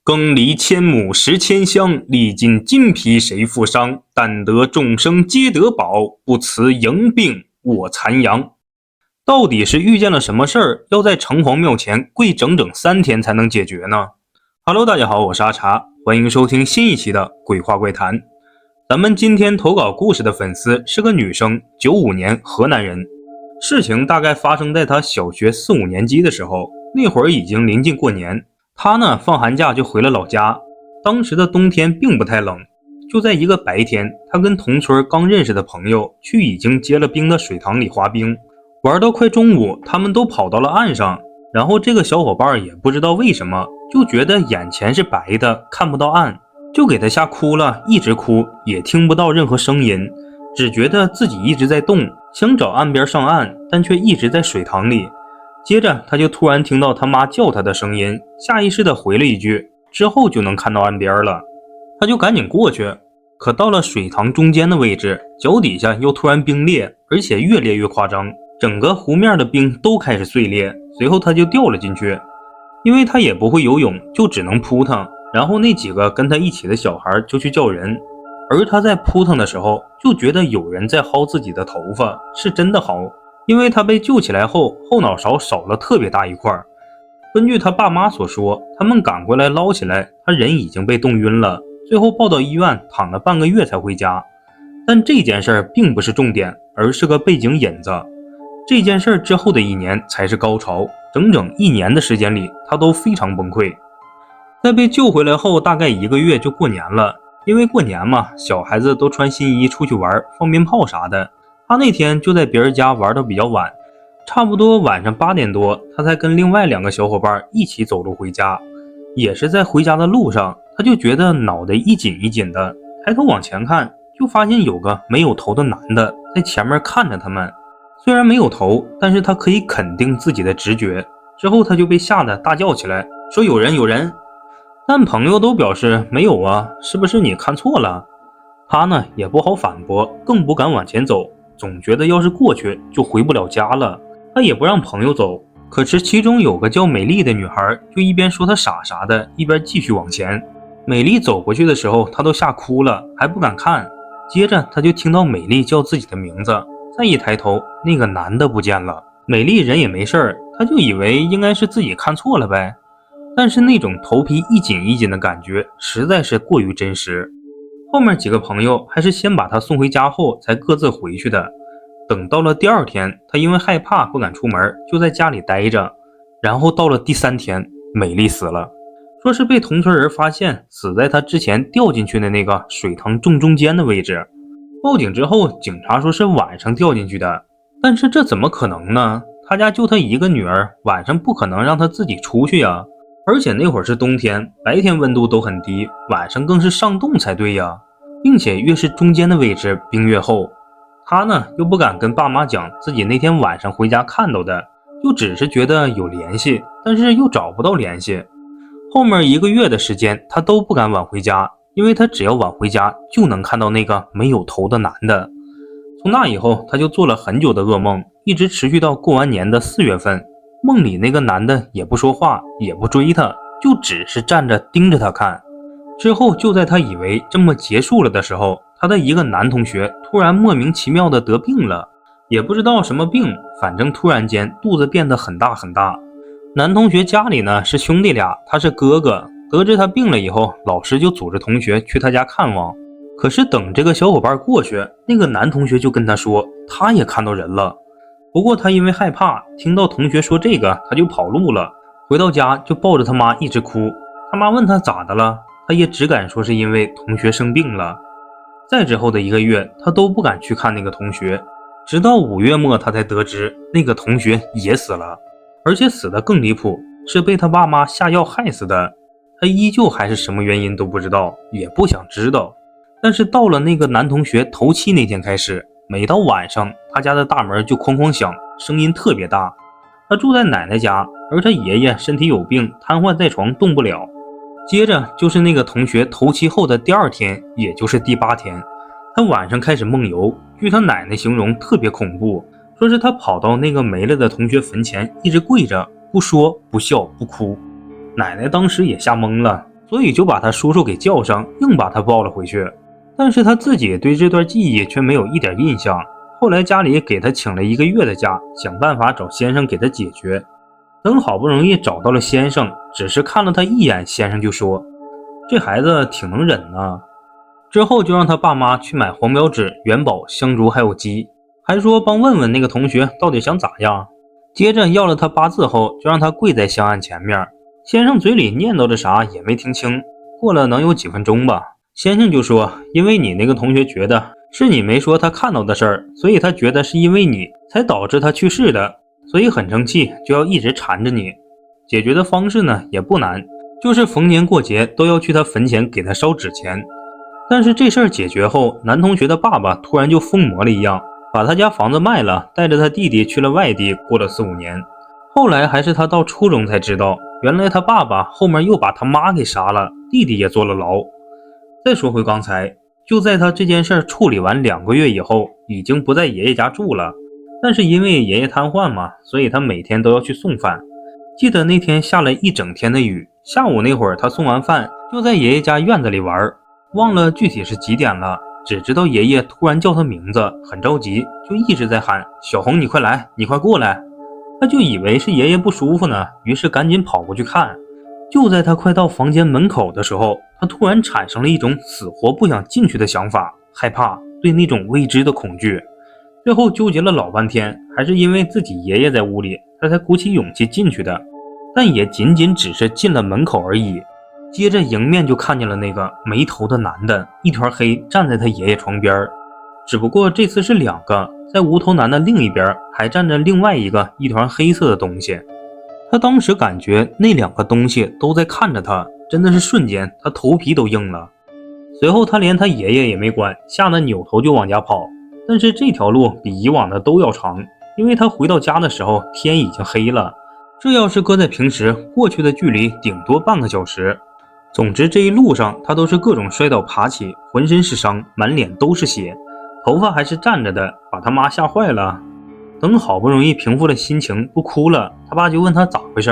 更离千亩食千香，历尽筋疲谁负伤？但得众生皆得宝，不辞迎病卧残阳。到底是遇见了什么事儿，要在城隍庙前跪整整3天才能解决呢？ Hello， 大家好，我是阿茶，欢迎收听新一期的鬼话怪谈。咱们今天投稿故事的粉丝是个女生，95年河南人。事情大概发生在她小学4、5年级的时候，那会儿已经临近过年。她呢放寒假就回了老家，当时的冬天并不太冷。就在一个白天，她跟同村刚认识的朋友去已经结了冰的水塘里滑冰，玩到快中午，他们都跑到了岸上。然后这个小伙伴也不知道为什么，就觉得眼前是白的，看不到岸，就给他吓哭了，一直哭，也听不到任何声音，只觉得自己一直在动，想找岸边上岸，但却一直在水塘里。接着他就突然听到他妈叫他的声音，下意识地回了一句，之后就能看到岸边了。他就赶紧过去，可到了水塘中间的位置，脚底下又突然冰裂，而且越裂越夸张，整个湖面的冰都开始碎裂，随后他就掉了进去。因为他也不会游泳，就只能扑腾，然后那几个跟他一起的小孩就去叫人。而他在扑腾的时候，就觉得有人在薅自己的头发，是真的薅。因为他被救起来后，后脑勺少了特别大一块。根据他爸妈所说，他们赶过来捞起来，他人已经被冻晕了，最后抱到医院躺了半个月才回家。但这件事并不是重点，而是个背景引子。这件事之后的1年才是高潮，整整1年的时间里，他都非常崩溃。在被救回来后，大概1个月就过年了。因为过年嘛，小孩子都穿新衣出去玩，放鞭炮啥的。他那天就在别人家玩到比较晚，差不多晚上8点多，他才跟另外2个小伙伴一起走路回家。也是在回家的路上，他就觉得脑袋一紧一紧的，抬头往前看，就发现有个没有头的男的在前面看着他们。虽然没有头，但是他可以肯定自己的直觉。之后他就被吓得大叫起来，说有人有人。但朋友都表示没有啊，是不是你看错了？他呢也不好反驳，更不敢往前走，总觉得要是过去就回不了家了。他也不让朋友走，可是其中有个叫美丽的女孩，就一边说她傻啥的，一边继续往前。美丽走过去的时候，她都吓哭了，还不敢看。接着他就听到美丽叫自己的名字，再一抬头，那个男的不见了。美丽人也没事儿，他就以为应该是自己看错了呗。但是那种头皮一紧一紧的感觉实在是过于真实。后面几个朋友还是先把他送回家后才各自回去的。等到了第2天，他因为害怕不敢出门，就在家里待着。然后到了第3天，美丽死了，说是被同村人发现死在他之前掉进去的那个水塘正中间的位置。报警之后，警察说是晚上掉进去的，但是这怎么可能呢？他家就他一个女儿，晚上不可能让他自己出去呀。而且那会儿是冬天，白天温度都很低，晚上更是上冻才对呀。并且越是中间的位置，冰越厚。他呢又不敢跟爸妈讲自己那天晚上回家看到的，就只是觉得有联系，但是又找不到联系。后面1个月的时间，他都不敢晚回家，因为他只要晚回家就能看到那个没有头的男的。从那以后，他就做了很久的噩梦，一直持续到过完年的4月份。梦里那个男的也不说话，也不追他，就只是站着盯着他看。之后就在他以为这么结束了的时候，他的一个男同学突然莫名其妙的得病了，也不知道什么病，反正突然间肚子变得很大很大。男同学家里呢是兄弟俩，他是哥哥。得知他病了以后，老师就组织同学去他家看望。可是等这个小伙伴过去，那个男同学就跟他说他也看到人了。不过他因为害怕，听到同学说这个，他就跑路了。回到家就抱着他妈一直哭。他妈问他咋的了，他也只敢说是因为同学生病了。再之后的1个月，他都不敢去看那个同学。直到5月末，他才得知那个同学也死了，而且死得更离谱，是被他爸妈下药害死的。他依旧还是什么原因都不知道，也不想知道。但是到了那个男同学头七那天开始，每到晚上，他家的大门就哐哐响，声音特别大。他住在奶奶家，而他爷爷身体有病，瘫痪在床动不了。接着就是那个同学头七后的第2天，也就是第8天，他晚上开始梦游，据他奶奶形容特别恐怖，说是他跑到那个没了的同学坟前，一直跪着，不说不笑不哭。奶奶当时也吓懵了，所以就把他叔叔给叫上，硬把他抱了回去。但是他自己对这段记忆却没有一点印象。后来家里给他请了1个月的假，想办法找先生给他解决。等好不容易找到了先生，只是看了他一眼，先生就说：“这孩子挺能忍呢。”之后就让他爸妈去买黄标纸、元宝、香烛还有鸡，还说帮问问那个同学到底想咋样。接着要了他8字后，就让他跪在香案前面。先生嘴里念叨着啥也没听清，过了能有几分钟吧，先生就说：“因为你那个同学觉得是你没说他看到的事儿，所以他觉得是因为你才导致他去世的，所以很生气，就要一直缠着你。解决的方式呢也不难，就是逢年过节都要去他坟前给他烧纸钱。”但是这事儿解决后，男同学的爸爸突然就疯魔了一样，把他家房子卖了，带着他弟弟去了外地，过了4、5年。后来还是他到初中才知道，原来他爸爸后面又把他妈给杀了，弟弟也坐了牢。再说回刚才，就在他这件事处理完2个月以后，已经不在爷爷家住了，但是因为爷爷瘫痪嘛，所以他每天都要去送饭。记得那天下了一整天的雨，下午那会儿他送完饭就在爷爷家院子里玩，忘了具体是几点了，只知道爷爷突然叫他名字，很着急，就一直在喊：“小红，你快来，你快过来。”他就以为是爷爷不舒服呢，于是赶紧跑过去看。就在他快到房间门口的时候，他突然产生了一种死活不想进去的想法，害怕，对那种未知的恐惧。最后纠结了老半天，还是因为自己爷爷在屋里，他才鼓起勇气进去的，但也仅仅只是进了门口而已。接着迎面就看见了那个没头的男的，一团黑站在他爷爷床边，只不过这次是2个，在无头男的另一边还站着另外一团黑色的东西。他当时感觉那2个东西都在看着他，真的是瞬间他头皮都硬了。随后他连他爷爷也没管，吓得扭头就往家跑。但是这条路比以往的都要长，因为他回到家的时候天已经黑了，这要是搁在平时，过去的距离顶多半个小时。总之这一路上他都是各种摔倒爬起，浑身是伤，满脸都是血，头发还是站着的，把他妈吓坏了。等好不容易平复了心情，不哭了，他爸就问他咋回事，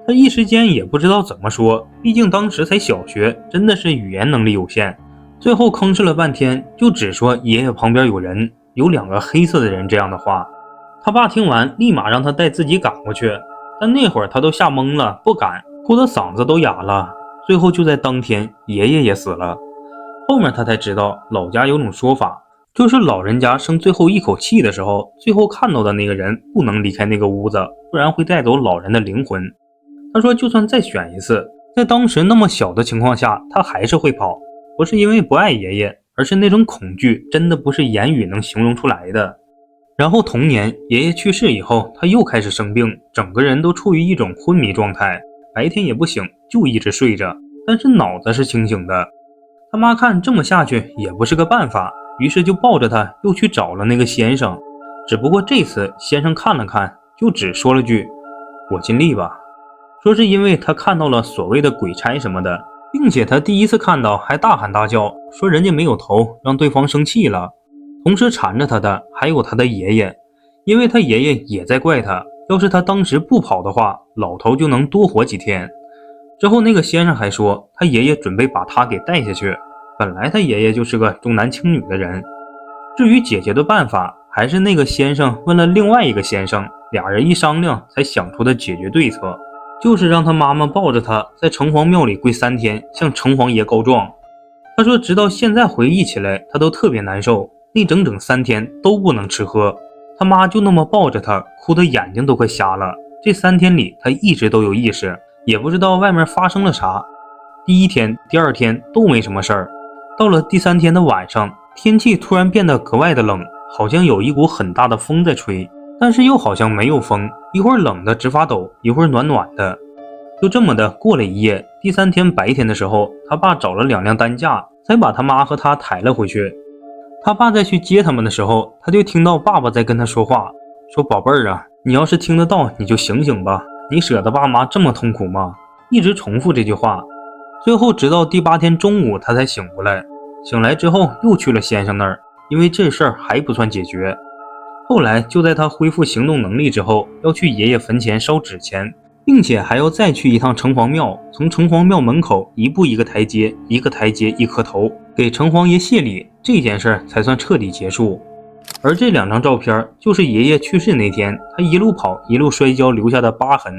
他一时间也不知道怎么说，毕竟当时才小学，真的是语言能力有限。最后吭哧了半天，就只说爷爷旁边有人，有2个黑色的人这样的话。他爸听完立马让他带自己赶过去，但那会儿他都吓懵了，不敢，哭得嗓子都哑了。最后就在当天，爷爷也死了。后面他才知道，老家有种说法，就是老人家生最后一口气的时候，最后看到的那个人不能离开那个屋子，不然会带走老人的灵魂。他说就算再选一次，在当时那么小的情况下，他还是会跑，不是因为不爱爷爷，而是那种恐惧真的不是言语能形容出来的。然后同年爷爷去世以后，他又开始生病，整个人都处于一种昏迷状态，白天也不醒，就一直睡着，但是脑子是清醒的。他妈看这么下去也不是个办法，于是就抱着他又去找了那个先生。只不过这次先生看了看，就只说了句：“我尽力吧。”说是因为他看到了所谓的鬼差什么的，并且他第一次看到还大喊大叫，说人家没有头，让对方生气了。同时缠着他的还有他的爷爷，因为他爷爷也在怪他，要是他当时不跑的话，老头就能多活几天。之后那个先生还说，他爷爷准备把他给带下去，本来他爷爷就是个重男轻女的人。至于解决的办法，还是那个先生问了另外一个先生，俩人一商量才想出的解决对策，就是让他妈妈抱着他在城隍庙里跪3天，向城隍爷告状。他说直到现在回忆起来，他都特别难受，那整整3天都不能吃喝，他妈就那么抱着他，哭得眼睛都快瞎了。这3天里他一直都有意识，也不知道外面发生了啥。第1天、第2天都没什么事儿，到了第3天的晚上，天气突然变得格外的冷，好像有一股很大的风在吹，但是又好像没有风，一会儿冷的直发抖，一会儿暖暖的。就这么的过了一夜，第3天白天的时候，他爸找了2辆担架，才把他妈和他抬了回去。他爸再去接他们的时候，他就听到爸爸在跟他说话，说宝贝儿啊，你要是听得到你就醒醒吧，你舍得爸妈这么痛苦吗？一直重复这句话。最后直到第8天中午他才醒过来，醒来之后又去了先生那儿，因为这事儿还不算解决。后来就在他恢复行动能力之后，要去爷爷坟前烧纸钱，并且还要再去一趟城隍庙，从城隍庙门口一步一个台阶，一个台阶一磕头，给城隍爷谢礼，这件事才算彻底结束。而这2张照片就是爷爷去世那天他一路跑一路摔跤留下的疤痕，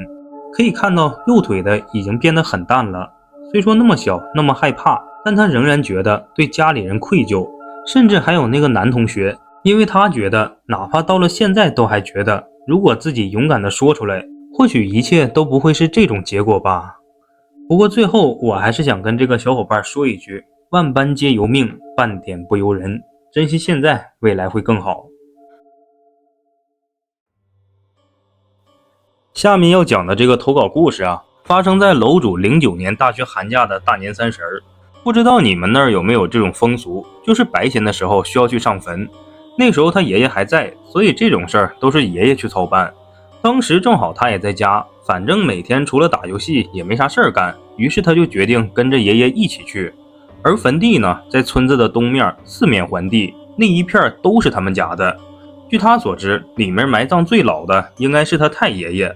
可以看到右腿的已经变得很淡了。虽说那么小那么害怕，但他仍然觉得对家里人愧疚，甚至还有那个男同学，因为他觉得哪怕到了现在都还觉得，如果自己勇敢地说出来，或许一切都不会是这种结果吧。不过最后我还是想跟这个小伙伴说一句，万般皆由命，半点不由人，珍惜现在，未来会更好。下面要讲的这个投稿故事啊，发生在楼主09年大学寒假的大年30。不知道你们那儿有没有这种风俗，就是白天的时候需要去上坟。那时候他爷爷还在，所以这种事儿都是爷爷去操办。当时正好他也在家，反正每天除了打游戏也没啥事儿干，于是他就决定跟着爷爷一起去。而坟地呢，在村子的东面，4面环地，那一片都是他们家的。据他所知，里面埋葬最老的应该是他太爷爷。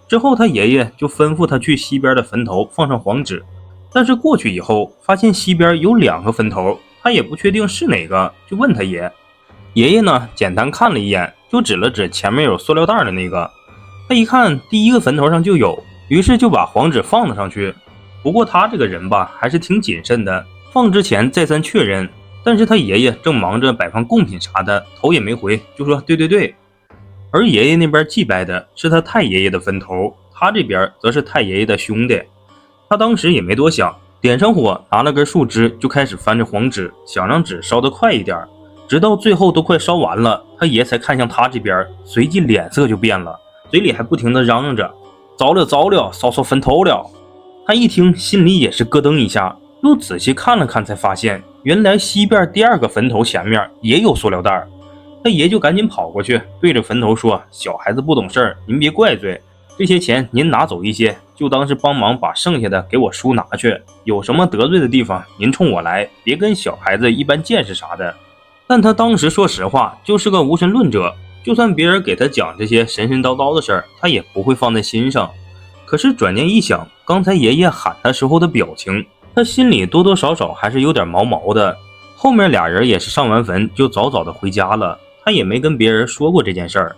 之后他爷爷就吩咐他去西边的坟头放上黄纸，但是过去以后发现西边有2个坟头，他也不确定是哪个，就问他爷。爷爷呢简单看了一眼，就指了指前面有塑料袋的那个。他一看第一个坟头上就有，于是就把黄纸放了上去。不过他这个人吧还是挺谨慎的，放之前再三确认。但是他爷爷正忙着摆放贡品啥的，头也没回就说对对对。而爷爷那边祭拜的是他太爷爷的坟头，他这边则是太爷爷的兄弟。他当时也没多想，点上火，拿了根树枝就开始翻着黄纸，想让纸烧得快一点。直到最后都快烧完了，他爷才看向他这边，随即脸色就变了，嘴里还不停地嚷嚷着糟了糟了，烧错坟头了。他一听心里也是咯噔一下，又仔细看了看，才发现原来西边第2个坟头前面也有塑料袋。他爷就赶紧跑过去，对着坟头说，小孩子不懂事儿，您别怪罪，这些钱您拿走一些，就当是帮忙把剩下的给我叔拿去，有什么得罪的地方您冲我来，别跟小孩子一般见识啥的。但他当时说实话就是个无神论者，就算别人给他讲这些神神叨叨的事儿，他也不会放在心上。可是转念一想，刚才爷爷喊他时候的表情，他心里多多少少还是有点毛毛的。后面俩人也是上完坟就早早的回家了，他也没跟别人说过这件事儿。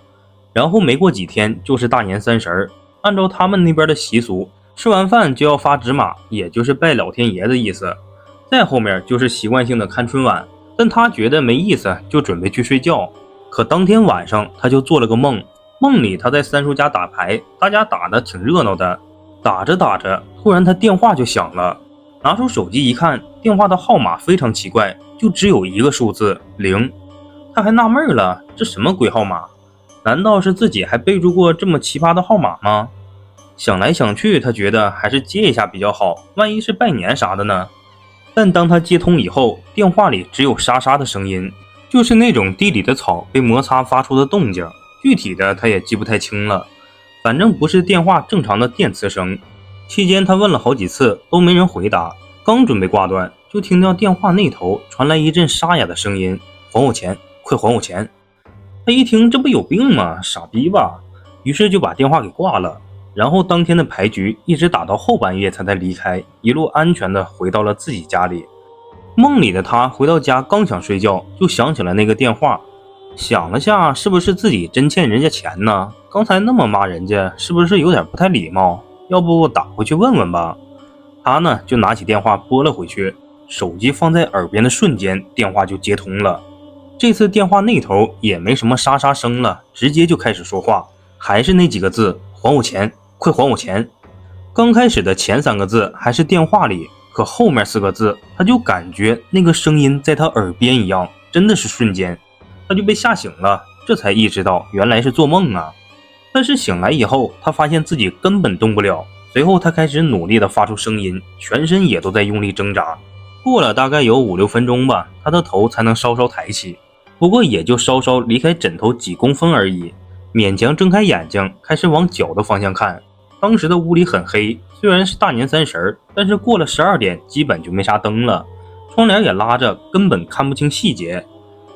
然后没过几天就是大年30，按照他们那边的习俗，吃完饭就要发纸马，也就是拜老天爷的意思。再后面就是习惯性的看春晚，但他觉得没意思，就准备去睡觉。可当天晚上他就做了个梦，梦里他在三叔家打牌，大家打得挺热闹的。打着打着，突然他电话就响了，拿出手机一看，电话的号码非常奇怪，就只有一个数字0。他还纳闷了，这什么鬼号码？难道是自己还备注过这么奇葩的号码吗？想来想去，他觉得还是接一下比较好，万一是拜年啥的呢？但当他接通以后，电话里只有沙沙的声音，就是那种地里的草被摩擦发出的动静，具体的他也记不太清了，反正不是电话正常的电磁声。期间他问了好几次都没人回答，刚准备挂断，就听到电话那头传来一阵沙哑的声音，还我钱，快还我钱。他一听这不有病吗，傻逼吧，于是就把电话给挂了。然后当天的牌局一直打到后半夜才离开，一路安全的回到了自己家里。梦里的他回到家刚想睡觉，就想起了那个电话，想了下是不是自己真欠人家钱呢？刚才那么骂人家是不是有点不太礼貌？要不打回去问问吧。他呢就拿起电话拨了回去，手机放在耳边的瞬间，电话就接通了。这次电话那头也没什么沙沙声了，直接就开始说话，还是那几个字，还我钱，快还我钱。刚开始的前3个字还是电话里，可后面4个字他就感觉那个声音在他耳边一样，真的是瞬间他就被吓醒了，这才意识到原来是做梦啊。但是醒来以后，他发现自己根本动不了，随后他开始努力的发出声音，全身也都在用力挣扎。过了大概有5-6分钟吧，他的头才能稍稍抬起，不过也就稍稍离开枕头几公分而已，勉强睁开眼睛，开始往脚的方向看。当时的屋里很黑，虽然是大年30，但是过了12点基本就没啥灯了，窗帘也拉着，根本看不清细节。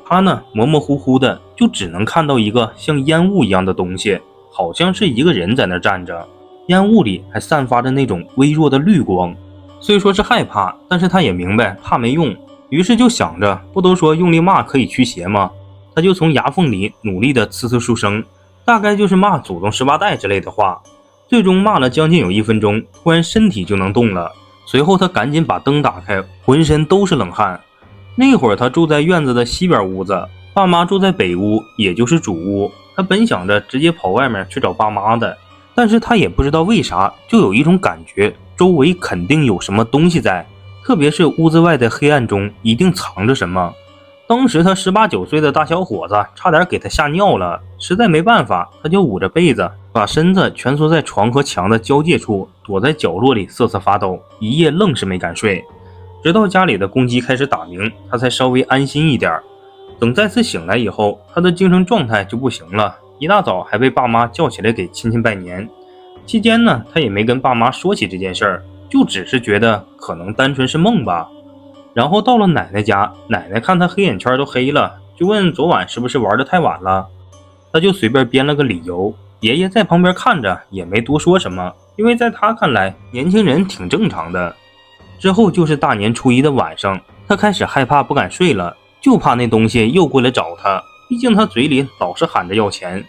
他呢模模糊糊的就只能看到一个像烟雾一样的东西，好像是一个人在那站着，烟雾里还散发着那种微弱的绿光。虽说是害怕，但是他也明白怕没用，于是就想着，不都说用力骂可以驱邪吗？他就从牙缝里努力的呲出声，大概就是骂祖宗十八代之类的话。最终骂了将近有1分钟，突然身体就能动了。随后他赶紧把灯打开，浑身都是冷汗。那会儿他住在院子的西边屋子，爸妈住在北屋，也就是主屋。他本想着直接跑外面去找爸妈的，但是他也不知道为啥，就有一种感觉，周围肯定有什么东西在，特别是屋子外的黑暗中一定藏着什么。当时他18、19岁的大小伙子差点给他吓尿了，实在没办法，他就捂着被子，把身子蜷缩在床和墙的交界处，躲在角落里瑟瑟发抖，一夜愣是没敢睡。直到家里的公鸡开始打鸣，他才稍微安心一点。等再次醒来以后，他的精神状态就不行了，一大早还被爸妈叫起来给亲戚拜年。期间呢，他也没跟爸妈说起这件事儿，就只是觉得可能单纯是梦吧。然后到了奶奶家，奶奶看他黑眼圈都黑了，就问昨晚是不是玩得太晚了。他就随便编了个理由，爷爷在旁边看着也没多说什么，因为在他看来年轻人挺正常的。之后就是大年初一的晚上，他开始害怕不敢睡了，就怕那东西又过来找他，毕竟他嘴里老是喊着要钱。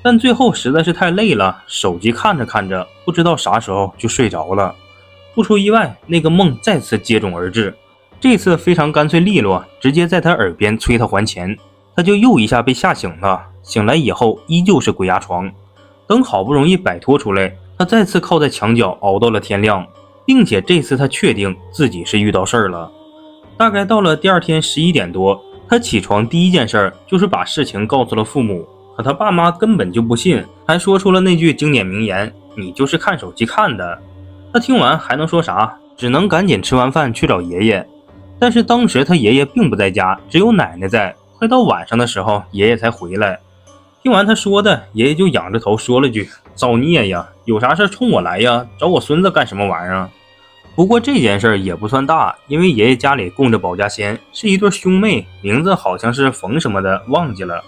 但最后实在是太累了，手机看着看着，不知道啥时候就睡着了。不出意外，那个梦再次接踵而至，这次非常干脆利落，直接在他耳边催他还钱。他就又一下被吓醒了，醒来以后依旧是鬼压床。等好不容易摆脱出来，他再次靠在墙角熬到了天亮，并且这次他确定自己是遇到事儿了。大概到了第二天11点多，他起床第一件事就是把事情告诉了父母，可他爸妈根本就不信，还说出了那句经典名言：你就是看手机看的。他听完还能说啥？只能赶紧吃完饭去找爷爷。但是当时他爷爷并不在家，只有奶奶在。快到晚上的时候，爷爷才回来。听完他说的，爷爷就仰着头说了句：造孽呀，有啥事冲我来呀，找我孙子干什么玩意儿啊？不过这件事也不算大，因为爷爷家里供着保家仙，是一对兄妹，名字好像是冯什么的，忘记了，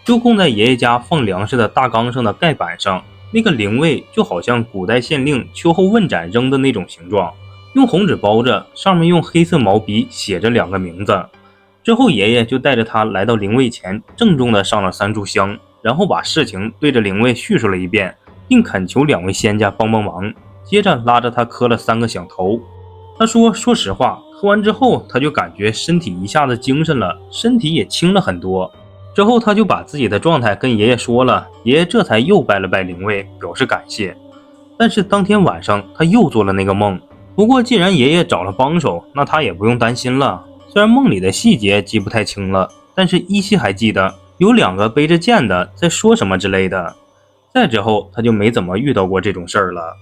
就供在爷爷家放粮食的大缸上的盖板上。那个灵位就好像古代县令秋后问斩扔的那种形状，用红纸包着，上面用黑色毛笔写着2个名字。之后爷爷就带着他来到灵位前，郑重地上了3炷香，然后把事情对着灵位叙述了一遍，并恳求2位仙家帮忙。接着拉着他磕了3个响头。他说说实话，磕完之后他就感觉身体一下子精神了，身体也轻了很多。之后他就把自己的状态跟爷爷说了，爷爷这才又拜了拜灵位，表示感谢。但是当天晚上他又做了那个梦，不过既然爷爷找了帮手，那他也不用担心了。虽然梦里的细节记不太清了，但是依稀还记得有2个背着剑的在说什么之类的。再之后他就没怎么遇到过这种事儿了。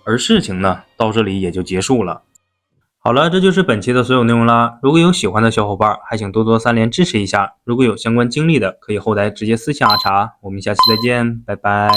而事情呢，到这里也就结束了。好了，这就是本期的所有内容啦。如果有喜欢的小伙伴，还请多多3连支持一下。如果有相关经历的，可以后台直接私信阿茶。我们下期再见，拜拜。